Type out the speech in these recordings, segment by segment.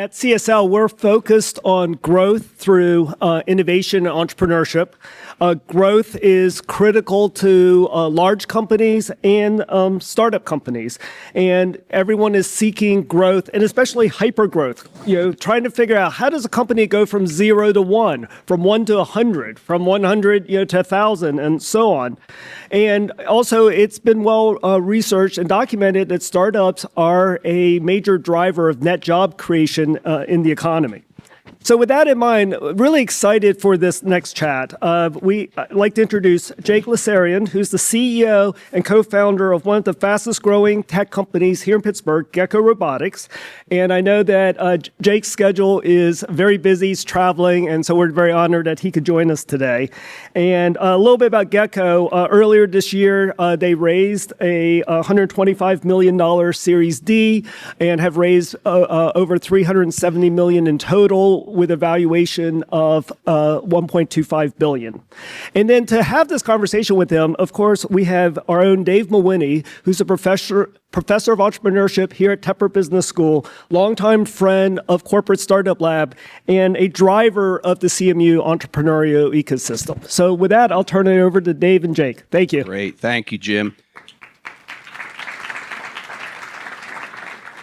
At CSL, we're focused on growth through innovation and entrepreneurship. Growth is critical to large companies and startup companies. And everyone is seeking growth, and especially hyper growth, trying to figure out how does a company go from 0 to 1, from 1 to 100, from 100 to 1,000, and so on. And also, it's been well researched and documented that startups are a major driver of net job creation in the economy. So with that in mind, really excited for this next chat. I'd like to introduce Jake Loosararian, who's the CEO and co-founder of one of the fastest growing tech companies here in Pittsburgh, Gecko Robotics. And I know that Jake's schedule is very busy, he's traveling, and so we're very honored that he could join us today. And a little bit about Gecko. Earlier this year, they raised a $125 million Series D and have raised over $370 million in total, with a valuation of $1.25 billion. And then to have this conversation with him, of course, we have our own Dave Mawhinney, who's a professor of entrepreneurship here at Tepper Business School, longtime friend of Corporate Startup Lab, and a driver of the CMU entrepreneurial ecosystem. So with that, I'll turn it over to Dave and Jake. Thank you. Great. Thank you, Jim.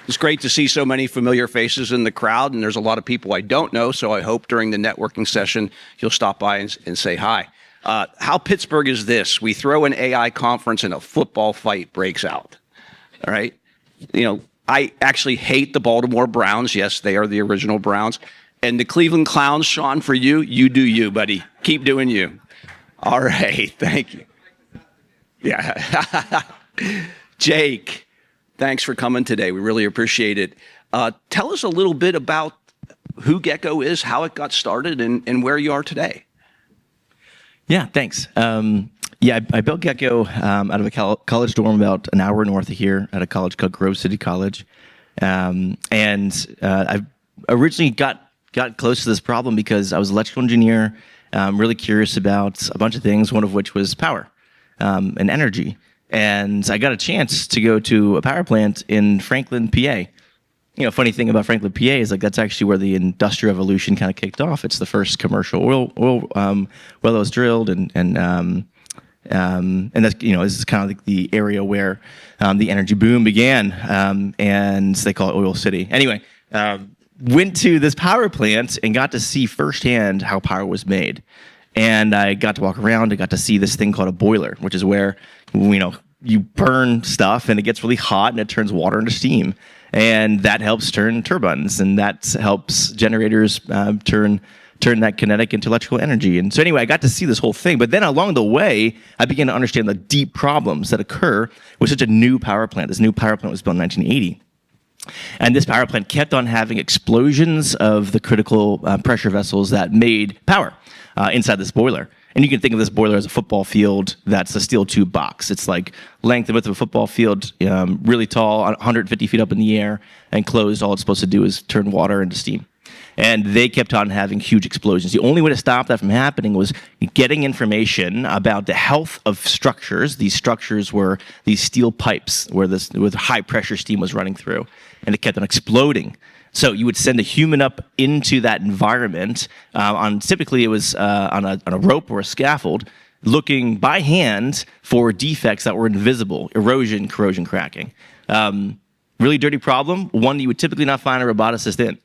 It's great to see so many familiar faces in the crowd, and there's a lot of people I don't know, so I hope during the networking session you'll stop by and say hi. How Pittsburgh is this? We throw an AI conference and a football fight breaks out, all right? I actually hate the Baltimore Browns. Yes, they are the original Browns. And the Cleveland Clowns, Sean, for you, you do you, buddy. Keep doing you. All right, thank you. Yeah. Jake. Thanks for coming today. We really appreciate it. Tell us a little bit about who Gecko is, how it got started, and where you are today. Yeah, thanks. I built Gecko out of a college dorm about an hour north of here at a college called Grove City College. I originally got close to this problem because I was an electrical engineer, really curious about a bunch of things, one of which was power and energy. And I got a chance to go to a power plant in Franklin, PA. Funny thing about Franklin, PA is that's actually where the Industrial Revolution kind of kicked off. It's the first commercial oil well that was drilled, and that's this is kind of the area where the energy boom began, and they call it Oil City. Anyway, went to this power plant and got to see firsthand how power was made. And I got to walk around. I got to see this thing called a boiler, which is where you burn stuff and it gets really hot and it turns water into steam, and that helps turn turbines, and that helps generators turn that kinetic into electrical energy. And so anyway, I got to see this whole thing. But then along the way, I began to understand the deep problems that occur with such a new power plant. This new power plant was built in 1980. And this power plant kept on having explosions of the critical pressure vessels that made power inside this boiler. And you can think of this boiler as a football field that's a steel tube box. It's like length and width of a football field, really tall, 150 feet up in the air, and closed. All it's supposed to do is turn water into steam. And they kept on having huge explosions. The only way to stop that from happening was getting information about the health of structures. These structures were these steel pipes where high pressure steam was running through, and it kept on exploding. So you would send a human up into that environment typically it was on a rope or a scaffold, looking by hand for defects that were invisible: erosion, corrosion, cracking. Really dirty problem, one you would typically not find a roboticist in.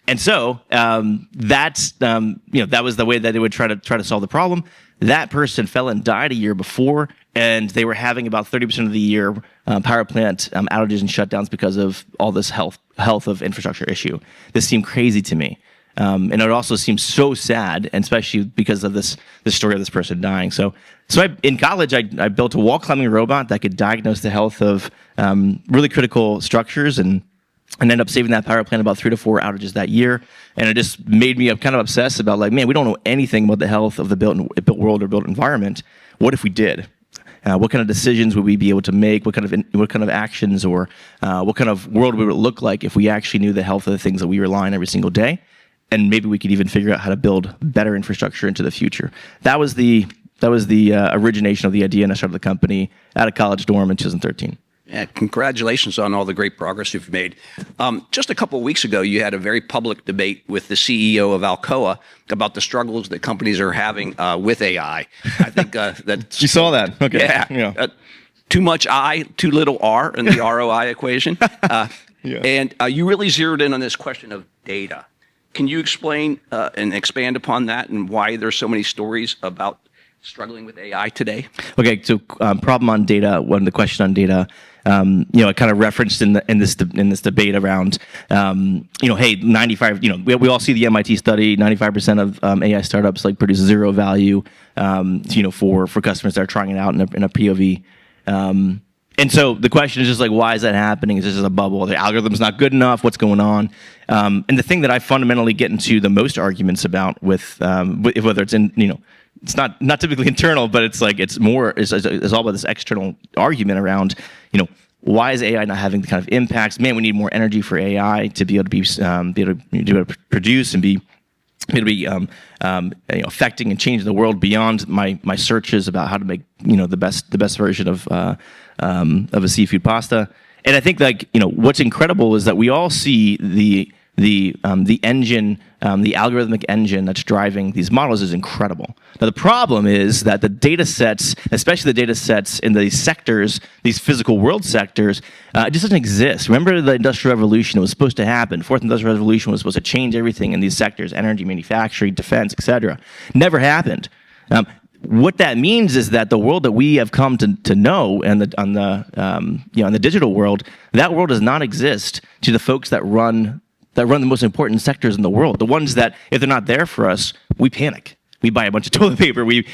And so that was the way that they would try to solve the problem. That person fell and died a year before, and they were having about 30% of the year power plant outages and shutdowns because of all this health of infrastructure issue. This seemed crazy to me. And it also seemed so sad, and especially because of the story of this person dying. So in college, I built a wall climbing robot that could diagnose the health of really critical structures, and ended up saving that power plant about 3 to 4 outages that year. And it just made me kind of obsessed about we don't know anything about the health of the built world or built environment. What if we did? What kind of decisions would we be able to make? What kind of actions, or what kind of world would it look like if we actually knew the health of the things that we rely on every single day? And maybe we could even figure out how to build better infrastructure into the future. That was the origination of the idea, and I started the company at a college dorm in 2013. Yeah, congratulations on all the great progress you've made. Just a couple of weeks ago, you had a very public debate with the CEO of Alcoa about the struggles that companies are having with AI. I think that You saw that? Okay. Yeah. Too much I, too little R in the ROI equation. And you really zeroed in on this question of data. Can you explain and expand upon that and why there's so many stories about struggling with AI today? Okay, so problem on data. The question on data. I kind of referenced in this debate around, hey, 95. We all see the MIT study. 95% of AI startups produce zero value. For customers that are trying it out in a POV. And so the question is just why is that happening? Is this just a bubble? The algorithm's not good enough? What's going on? And the thing that I fundamentally get into the most arguments about with whether it's in, it's not typically internal, but it's it's all about this external argument around, why is AI not having the kind of impacts? Man, we need more energy for AI to be able to produce and be affecting and changing the world beyond my searches about how to make the best version of a seafood pasta. And I think what's incredible is that we all see the engine, the algorithmic engine that's driving these models is incredible. Now the problem is that the data sets, especially the data sets in these sectors, these physical world sectors, it just doesn't exist. Remember the Industrial Revolution? It was supposed to happen. Fourth Industrial Revolution was supposed to change everything in these sectors: energy, manufacturing, defense, etc. Never happened. What that means is that the world that we have come to know, and in the digital world, that world does not exist to the folks that run the most important sectors in the world. The ones that, if they're not there for us, we panic. We buy a bunch of toilet paper. We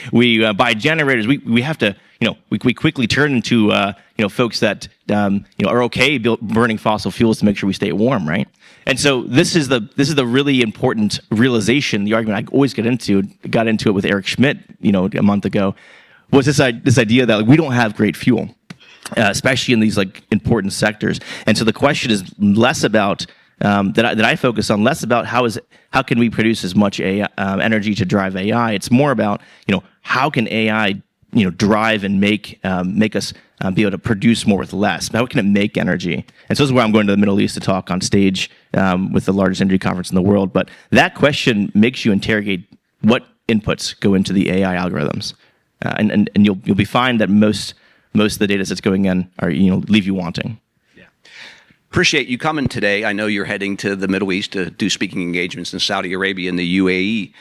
buy generators. We have to, we quickly turn into, folks that, are okay burning fossil fuels to make sure we stay warm, right? And so this is the really important realization. The argument I always got into it with Eric Schmidt, a month ago, was this idea that we don't have great fuel, especially in these important sectors. And so the question is less about that I focus on, less about how can we produce as much energy to drive AI. It's more about how can AI drive and make us be able to produce more with less. How can it make energy? And so this is where I'm going to the Middle East to talk on stage with the largest energy conference in the world. But that question makes you interrogate what inputs go into the AI algorithms, and you'll be find that most of the data sets going in are leave you wanting. Appreciate you coming today. I know you're heading to the Middle East to do speaking engagements in Saudi Arabia and the UAE.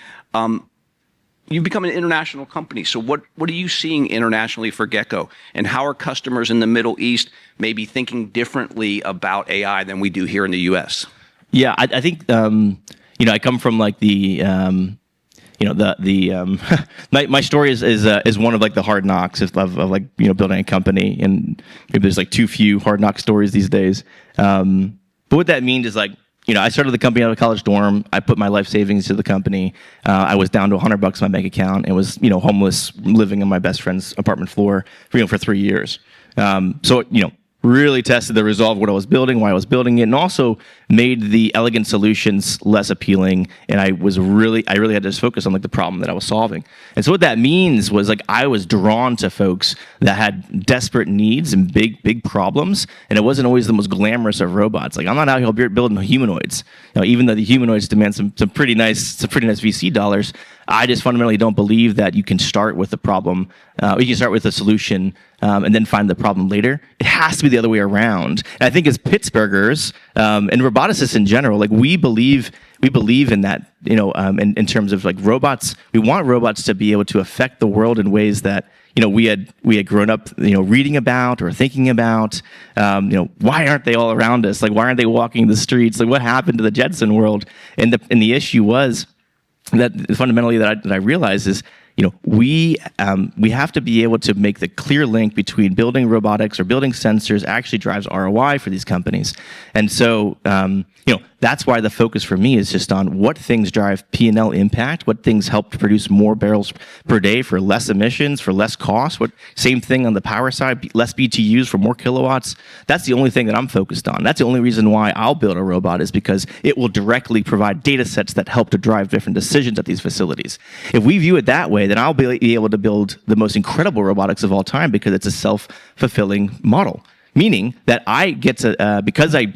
You've become an international company. So what are you seeing internationally for Gecko? And how are customers in the Middle East maybe thinking differently about AI than we do here in the US? Yeah, I think, I come from my story is one of the hard knocks of building a company, and maybe there's too few hard knock stories these days. But what that means is I started the company out of a college dorm. I put my life savings to the company. I was down to $100 in my bank account and was homeless, living on my best friend's apartment floor for 3 years. So really tested the resolve of what I was building, why I was building it, and also made the elegant solutions less appealing. And I really had to just focus on the problem that I was solving. And so what that means was I was drawn to folks that had desperate needs and big problems. And it wasn't always the most glamorous of robots. I'm not out here building humanoids. Even though the humanoids demand some pretty nice VC dollars, I just fundamentally don't believe that you can start with a problem, you can start with a solution, and then find the problem later. It has to be the other way around. And I think as Pittsburghers and roboticists in general, we believe in that. In terms of robots, we want robots to be able to affect the world in ways that we had grown up reading about or thinking about. Why aren't they all around us? Why aren't they walking the streets? What happened to the Jetson world? And the issue was that fundamentally that I realized is we have to be able to make the clear link between building robotics or building sensors actually drives ROI for these companies. And so that's why the focus for me is just on what things drive P&L impact, what things help to produce more barrels per day for less emissions, for less cost. Same thing on the power side, less BTUs for more kilowatts. That's the only thing that I'm focused on. That's the only reason why I'll build a robot, is because it will directly provide data sets that help to drive different decisions at these facilities. If we view it that way, then I'll be able to build the most incredible robotics of all time, because it's a self-fulfilling model. Meaning that I get to because I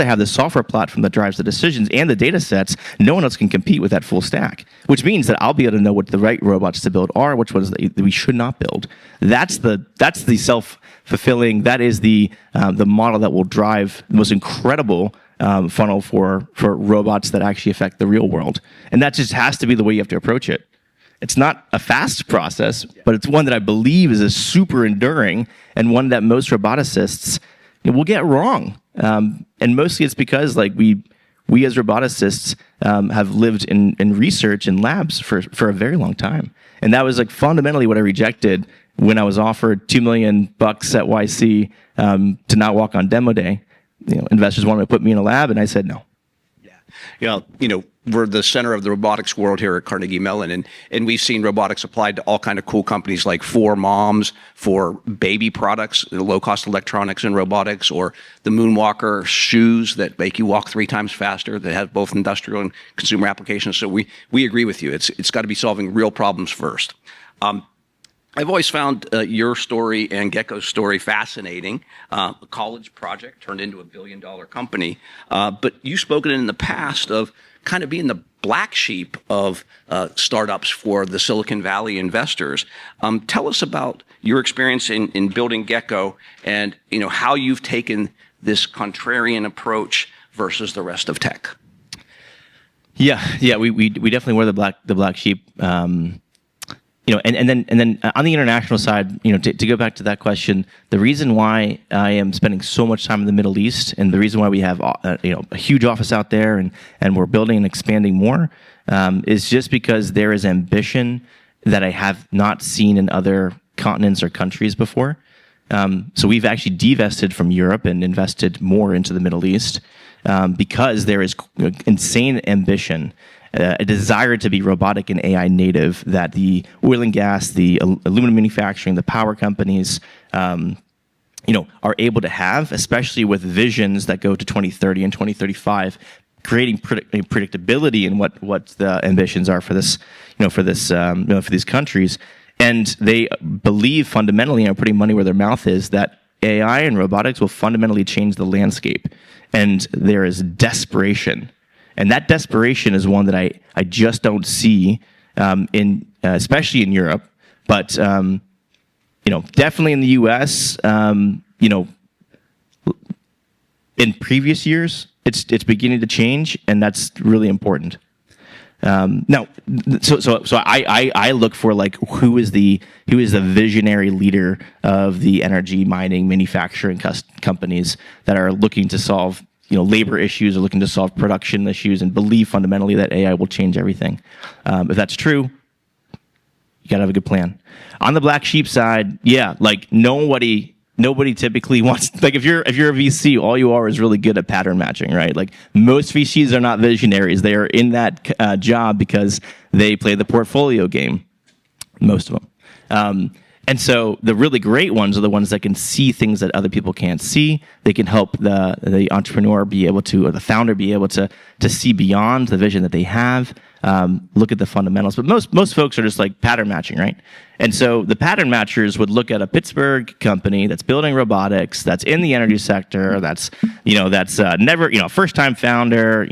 have the software platform that drives the decisions and the data sets, no one else can compete with that full stack. Which means that I'll be able to know what the right robots to build are, which ones that we should not build. That's the self-fulfilling. That is the model that will drive the most incredible funnel for robots that actually affect the real world. And that just has to be the way you have to approach it. It's not a fast process, but it's one that I believe is a super enduring and one that most roboticists will get wrong. And mostly it's because like we as roboticists have lived in research and labs for a very long time. And that was like fundamentally what I rejected when I was offered $2 million at YC to not walk on demo day. Investors wanted to put me in a lab, and I said no. Yeah, we're the center of the robotics world here at Carnegie Mellon, and we've seen robotics applied to all kind of cool companies like For Moms for baby products, low-cost electronics and robotics, or the Moonwalker shoes that make you walk 3 times faster, that have both industrial and consumer applications. So we agree with you. It's got to be solving real problems first. I've always found your story and Gecko's story fascinating. A college project turned into $1 billion company. But you've spoken in the past of kind of being the black sheep of startups for the Silicon Valley investors. Tell us about your experience in building Gecko and how you've taken this contrarian approach versus the rest of tech. Yeah, we definitely were the black sheep. And then on the international side, to go back to that question, the reason why I am spending so much time in the Middle East, and the reason why we have a huge office out there, and we're building and expanding more, is just because there is ambition that I have not seen in other continents or countries before. So we've actually divested from Europe and invested more into the Middle East because there is insane ambition. A desire to be robotic and AI native that the oil and gas, the aluminum manufacturing, the power companies, are able to have, especially with visions that go to 2030 and 2035, creating predictability in what the ambitions are for this, for these countries, and they believe fundamentally and are putting money where their mouth is that AI and robotics will fundamentally change the landscape, and there is desperation. And that desperation is one that I just don't see especially in Europe, but definitely in the U.S. In previous years, it's beginning to change, and that's really important. Now, so I look for like who is the visionary leader of the energy mining manufacturing companies that are looking to solve labor issues, or looking to solve production issues, and believe fundamentally that AI will change everything. If that's true, you gotta have a good plan. On the black sheep side, yeah, like nobody typically wants, like if you're a VC, all you are is really good at pattern matching, right? Like most VCs are not visionaries. They are in that job because they play the portfolio game, most of them. And so the really great ones are the ones that can see things that other people can't see. They can help the entrepreneur be able to, or the founder be able to see beyond the vision that they have, look at the fundamentals. But most folks are just like pattern matching, right? And so the pattern matchers would look at a Pittsburgh company that's building robotics, that's in the energy sector, that's never, first time founder,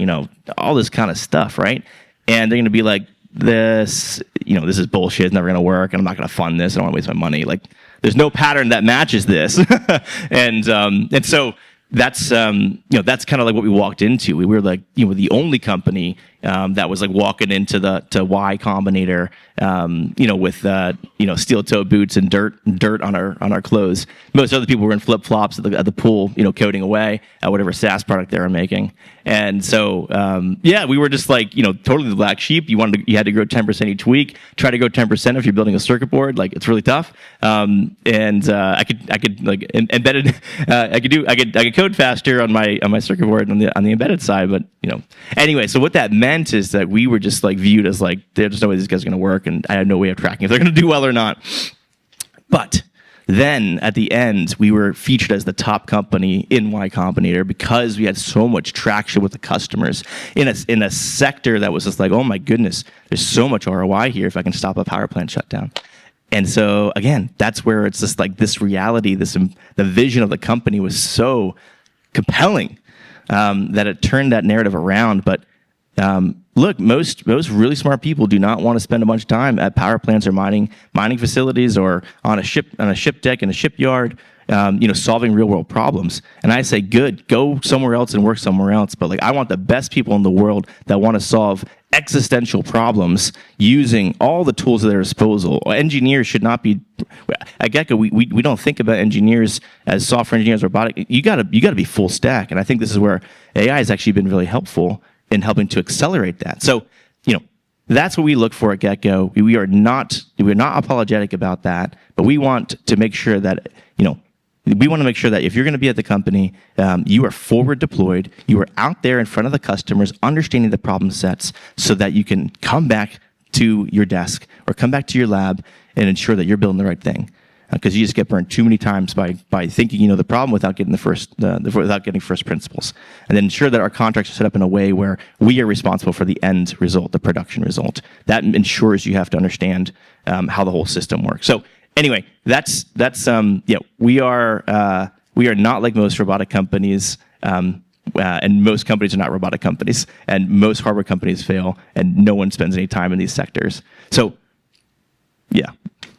all this kind of stuff, right? And they're going to be like, this is bullshit. It's never going to work, and I'm not going to fund this. I don't want to waste my money. Like, there's no pattern that matches this, and so that's that's kind of like what we walked into. We were like the only company that was like walking into the Y Combinator, with steel toe boots and dirt on our clothes. Most other people were in flip flops at the pool, coding away at whatever SaaS product they were making. And so we were just like totally the black sheep. You had to grow 10% each week. Try to grow 10% if you're building a circuit board. Like, it's really tough. I could like embedded. I could code faster on my circuit board on the embedded side. But anyway. So what that meant is that we were just like viewed as like, there's just no way these guys are going to work, and I had no way of tracking if they're going to do well or not. But then at the end, we were featured as the top company in Y Combinator because we had so much traction with the customers in a sector that was just like, oh my goodness, there's so much ROI here if I can stop a power plant shutdown. And so again, that's where it's just like this reality, the vision of the company was so compelling that it turned that narrative around. But look, most really smart people do not want to spend a bunch of time at power plants or mining facilities or on a ship deck in a shipyard, solving real world problems. And I say, good, go somewhere else and work somewhere else. But like, I want the best people in the world that want to solve existential problems using all the tools at their disposal. Engineers should not be at Gecko. We don't think about engineers as software engineers, robotic. You gotta be full stack. And I think this is where AI has actually been really helpful in helping to accelerate that. So, that's what we look for at Gecko. We're not apologetic about that, but we want to make sure that, if you're going to be at the company, you are forward deployed, you are out there in front of the customers, understanding the problem sets so that you can come back to your desk or come back to your lab and ensure that you're building the right thing. Because you just get burned too many times by thinking you know the problem without getting without getting first principles, and then ensure that our contracts are set up in a way where we are responsible for the end result, the production result. That ensures you have to understand how the whole system works. So anyway, that's we are not like most robotic companies, and most companies are not robotic companies, and most hardware companies fail, and no one spends any time in these sectors. So yeah.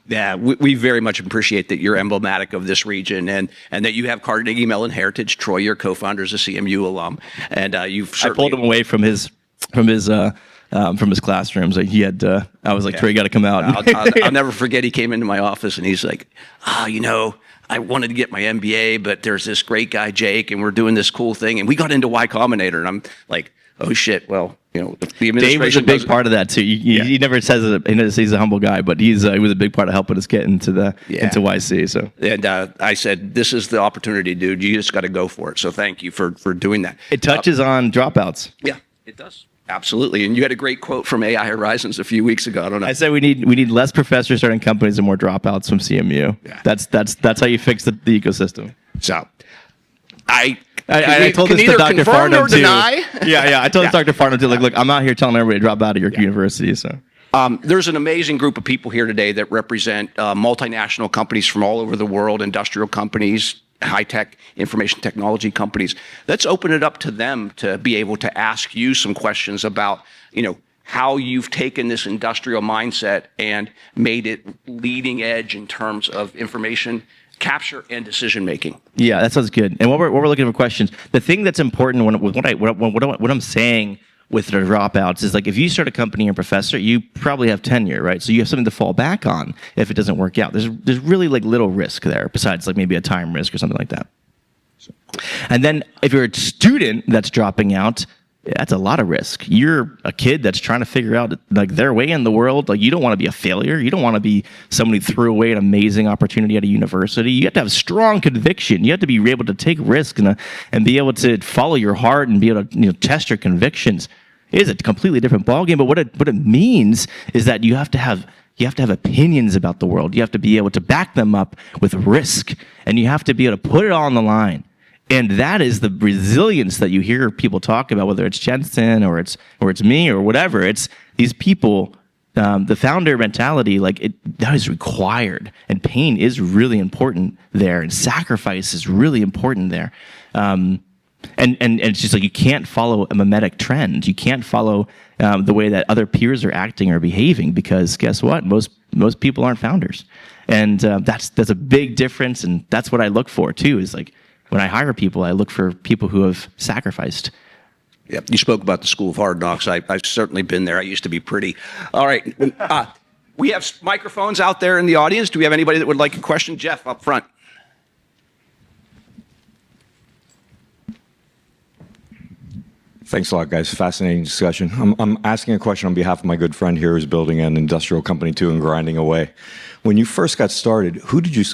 Yeah, we very much appreciate that you're emblematic of this region and that you have Carnegie Mellon heritage. Troy, your co-founder, is a CMU alum, and you've certainly... I pulled him away from his classrooms. Like he had, I was like, Troy, you got to come out. I'll never forget. He came into my office and he's like, I wanted to get my MBA, but there's this great guy, Jake, and we're doing this cool thing, and we got into Y Combinator, and I'm like, oh shit, well, the administration... Dave was a big part of that too. He never says it. He's a humble guy, but he was a big part of helping us get into into YC. So, and I said, this is the opportunity, dude. You just got to go for it. So thank you for doing that. It touches on dropouts. Yeah, it does. Absolutely. And you had a great quote from AI Horizons a few weeks ago. I don't know. I said we need less professors starting companies and more dropouts from CMU. Yeah. That's how you fix the ecosystem. So, I told this to Dr. Farnham too. Yeah. I told Dr. Farnham too. Like, look, I'm out here telling everybody to drop out of your university. So, there's an amazing group of people here today that represent multinational companies from all over the world, industrial companies, high-tech information technology companies. Let's open it up to them to be able to ask you some questions about, how you've taken this industrial mindset and made it leading edge in terms of information capture and decision making. Yeah, that sounds good. And what we're looking for questions. The thing that's important what I'm saying with the dropouts is like if you start a company and professor, you probably have tenure, right? So you have something to fall back on if it doesn't work out. There's really like little risk there besides like maybe a time risk or something like that. And then if you're a student that's dropping out, that's a lot of risk. You're a kid that's trying to figure out like their way in the world. Like you don't want to be a failure. You don't want to be somebody who threw away an amazing opportunity at a university. You have to have strong conviction. You have to be able to take risk and be able to follow your heart and be able to test your convictions. It is a completely different ballgame. But what it means is that you have to have opinions about the world. You have to be able to back them up with risk, and you have to be able to put it all on the line. And that is the resilience that you hear people talk about, whether it's Jensen or it's me or whatever. It's these people, the founder mentality, that is required. And pain is really important there, and sacrifice is really important there. And it's just like you can't follow a mimetic trend. You can't follow the way that other peers are acting or behaving, because guess what? Most people aren't founders, and that's a big difference. And that's what I look for too. Is like, when I hire people, I look for people who have sacrificed. Yeah, you spoke about the School of Hard Knocks. I've certainly been there. I used to be pretty. All right. We have microphones out there in the audience. Do we have anybody that would like a question? Jeff, up front. Thanks a lot, guys. Fascinating discussion. I'm asking a question on behalf of my good friend here who's building an industrial company too and grinding away. When you first got started,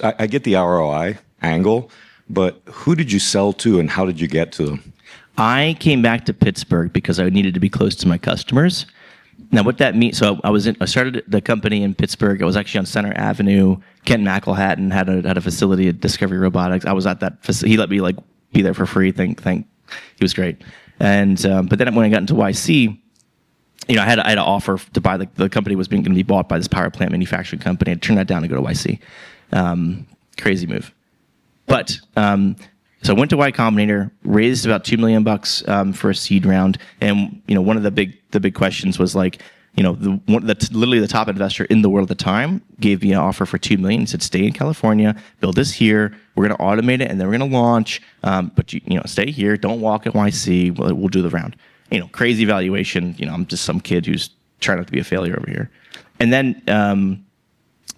I get the ROI angle, but who did you sell to and how did you get to them? I came back to Pittsburgh because I needed to be close to my customers. Now, what that means, so I started the company in Pittsburgh. I was actually on Center Avenue. Ken McElhatton had a facility at Discovery Robotics. I was at that facility. He let me be there for free. He was great. And but then when I got into YC, I had an offer to buy the company was going to be bought by this power plant manufacturing company. I turned that down to go to YC. Crazy move. But so I went to Y Combinator, raised about $2 million for a seed round, and one of the big questions was like, literally the top investor in the world at the time gave me an offer for $2 million. He said, "Stay in California, build this here. We're going to automate it, and then we're going to launch. But stay here. Don't walk at YC. We'll do the round." Crazy valuation. I'm just some kid who's trying not to be a failure over here. And then,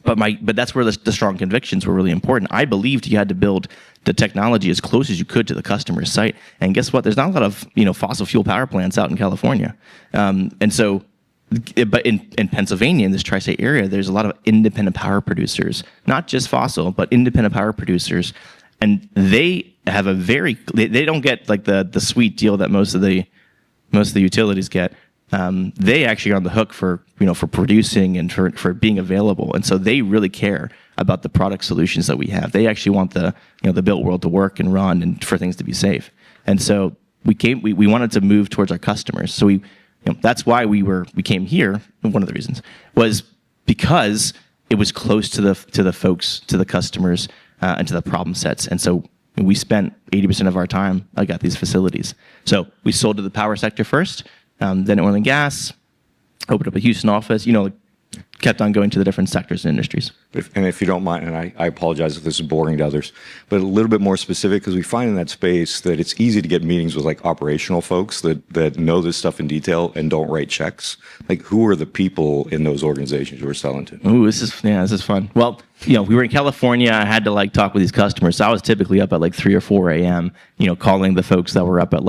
but that's where the strong convictions were really important. I believed you had to build the technology as close as you could to the customer's site. And guess what? There's not a lot of fossil fuel power plants out in California. And so, but in Pennsylvania, in this tri-state area, there's a lot of independent power producers, not just fossil, but independent power producers. And they have they don't get like the sweet deal that most of the utilities get. They actually are on the hook for producing and for being available, and so they really care about the product solutions that we have. They actually want the built world to work and run and for things to be safe. And so we wanted to move towards our customers. So that's why we came here. One of the reasons was because it was close to the folks, to the customers, and to the problem sets. And so we spent 80% of our time at these facilities. So we sold to the power sector first, then oil and gas, opened up a Houston office, kept on going to the different sectors and industries. If you don't mind, and I apologize if this is boring to others, but a little bit more specific, because we find in that space that it's easy to get meetings with like operational folks that know this stuff in detail and don't write checks. Like, who are the people in those organizations you were selling to? Ooh, this is fun. Well, we were in California. I had to talk with these customers. So I was typically up at 3 or 4 a.m., calling the folks that were up at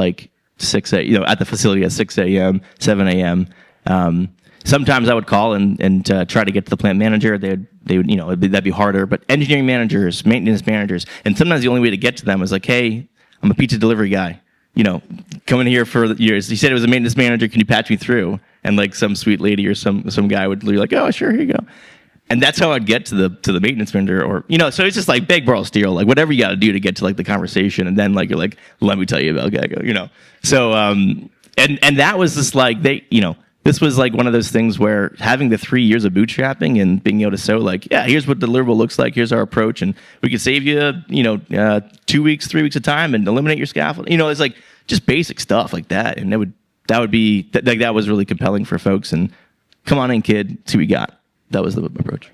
6 a.m., at the facility at 6 a.m., 7 a.m. Sometimes I would call and try to get to the plant manager. They would, that'd be harder. But engineering managers, maintenance managers, and sometimes the only way to get to them was like, "Hey, I'm a pizza delivery guy. Coming here for years. He said it was a maintenance manager. Can you patch me through?" And some sweet lady or some guy would be like, "Oh, sure, here you go." And that's how I'd get to the maintenance manager, or So it's just big bro steel, whatever you got to do to get to the conversation, and then you're like, "Let me tell you about Gecko," So and that was just this was one of those things where having the 3 years of bootstrapping and being able to show here's what deliverable looks like, here's our approach, and we could save you 2 weeks, 3 weeks of time and eliminate your scaffold. It's just basic stuff like that, and that was really compelling for folks. And come on in, kid, see what we got. That was the approach.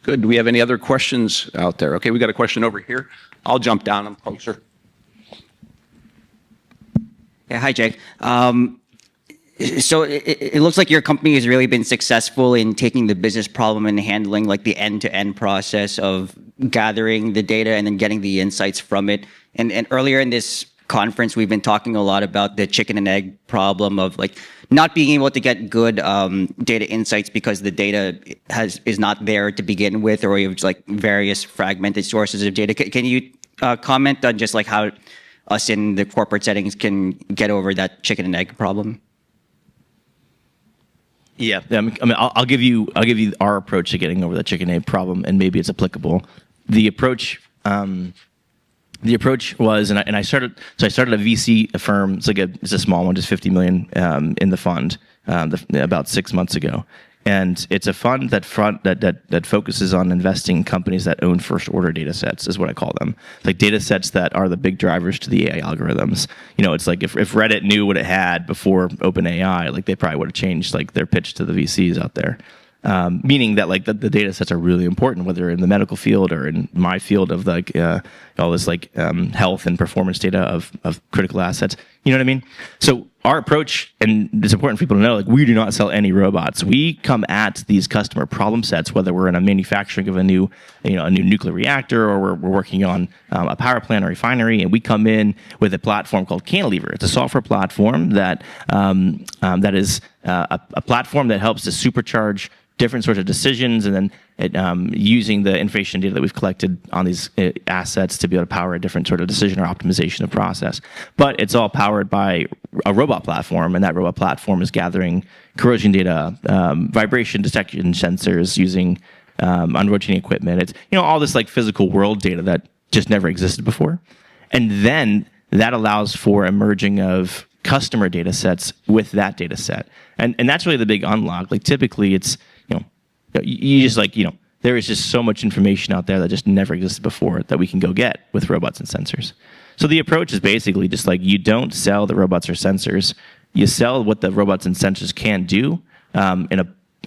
Good. Do we have any other questions out there? Okay, we got a question over here. I'll jump down. I'm closer. Yeah, hi, Jake. So it looks like your company has really been successful in taking the business problem and handling the end-to-end process of gathering the data and then getting the insights from it. And earlier in this conference, we've been talking a lot about the chicken and egg problem of not being able to get good data insights because the data is not there to begin with, or you have various fragmented sources of data. Can you comment on just how us in the corporate settings can get over that chicken and egg problem? Yeah, I'll give you our approach to getting over the chicken egg problem, and maybe it's applicable. The approach was, and I started a VC firm. It's a small one, just $50 million in the fund about 6 months ago, and it's a fund that focuses on investing in companies that own first order data sets, is what I call them. Data sets that are the big drivers to the AI algorithms. It's if Reddit knew what it had before OpenAI, they probably would have changed their pitch to the VCs out there. Meaning that the data sets are really important, whether in the medical field or in my field of all this health and performance data of critical assets. You know what I mean? So our approach, and it's important for people to know, we do not sell any robots. We come at these customer problem sets, whether we're in a manufacturing of a new nuclear reactor, or we're working on a power plant or refinery, and we come in with a platform called Cantilever. It's a software platform that is a platform that helps to supercharge different sorts of decisions, and then using the information data that we've collected on these assets to be able to power a different sort of decision or optimization of process. But it's all powered by a robot platform, and that robot platform is gathering corrosion data, vibration detection sensors, using unrotating equipment. It's all this physical world data that just never existed before, and then that allows for emerging of customer data sets with that data set. And that's really the big unlock. Like typically it's, you just like, there is just so much information out there that just never existed before that we can go get with robots and sensors. So the approach is basically just like you don't sell the robots or sensors, you sell what the robots and sensors can do in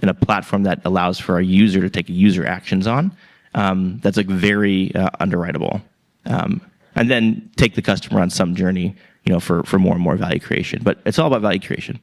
a platform that allows for a user to take user actions on. That's like very underwritable. And then take the customer on some journey, for more and more value creation. But it's all about value creation.